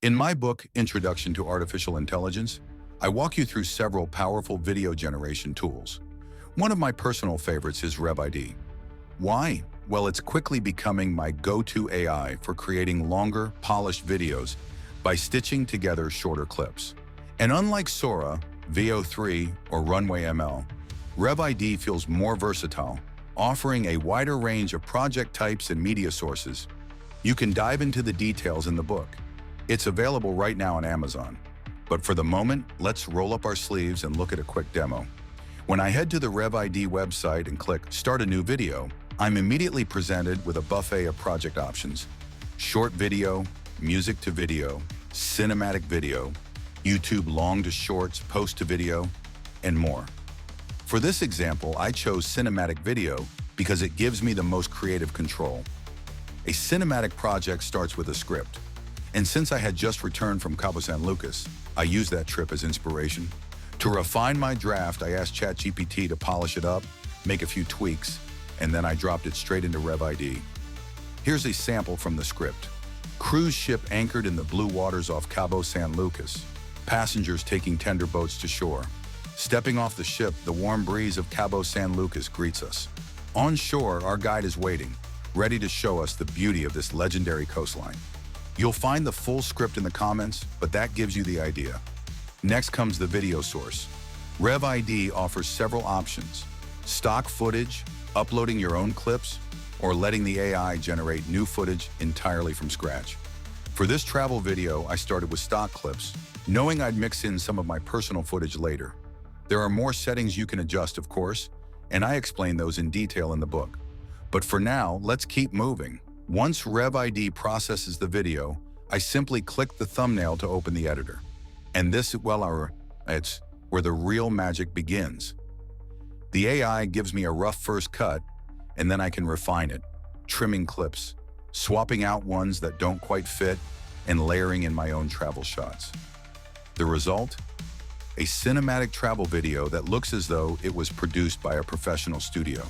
In my book, Introduction to Artificial Intelligence, I walk you through several powerful video generation tools. One of my personal favorites is RevID. Why? Well, it's quickly becoming my go-to AI for creating longer, polished videos by stitching together shorter clips. And unlike Sora, VO3, or Runway ML, RevID feels more versatile, offering a wider range of project types and media sources. You can dive into the details in the book. It's available right now on Amazon. But for the moment, let's roll up our sleeves and look at a quick demo. When I head to the RevID website and click Start a New Video, I'm immediately presented with a buffet of project options: short video, music to video, cinematic video, YouTube long to shorts, post to video, and more. For this example, I chose cinematic video because it gives me the most creative control. A cinematic project starts with a script. And since I had just returned from Cabo San Lucas, I used that trip as inspiration. To refine my draft, I asked ChatGPT to polish it up, make a few tweaks, and then I dropped it straight into RevID. Here's a sample from the script. Cruise ship anchored in the blue waters off Cabo San Lucas. Passengers taking tender boats to shore. Stepping off the ship, the warm breeze of Cabo San Lucas greets us. On shore, our guide is waiting, ready to show us the beauty of this legendary coastline. You'll find the full script in the comments, but that gives you the idea. Next comes the video source. RevID offers several options: stock footage, uploading your own clips, or letting the AI generate new footage entirely from scratch. For this travel video, I started with stock clips, knowing I'd mix in some of my personal footage later. There are more settings you can adjust, of course, and I explain those in detail in the book. But for now, let's keep moving. Once RevID processes the video, I simply click the thumbnail to open the editor. And this, well, it's where the real magic begins. The AI gives me a rough first cut, and then I can refine it, trimming clips, swapping out ones that don't quite fit, and layering in my own travel shots. The result? A cinematic travel video that looks as though it was produced by a professional studio.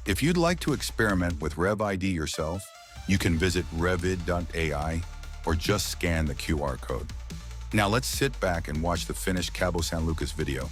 If you'd like to experiment with RevID yourself, you can visit RevID AI or just scan the QR code. Now let's sit back and watch the finished Cabo San Lucas video.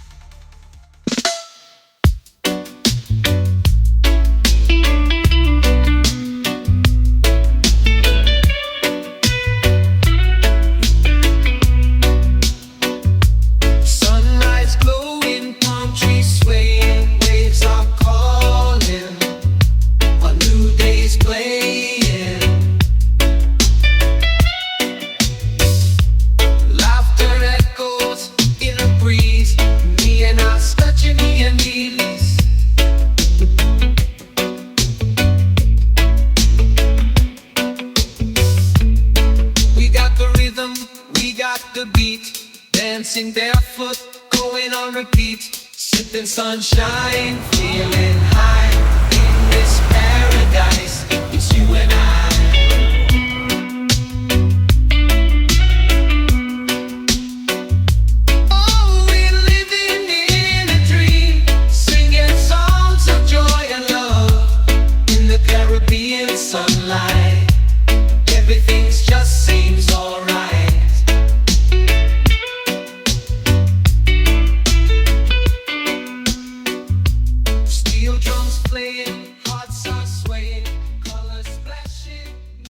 The beat, dancing barefoot, going on repeat, sipping sunshine, feeling high in this paradise.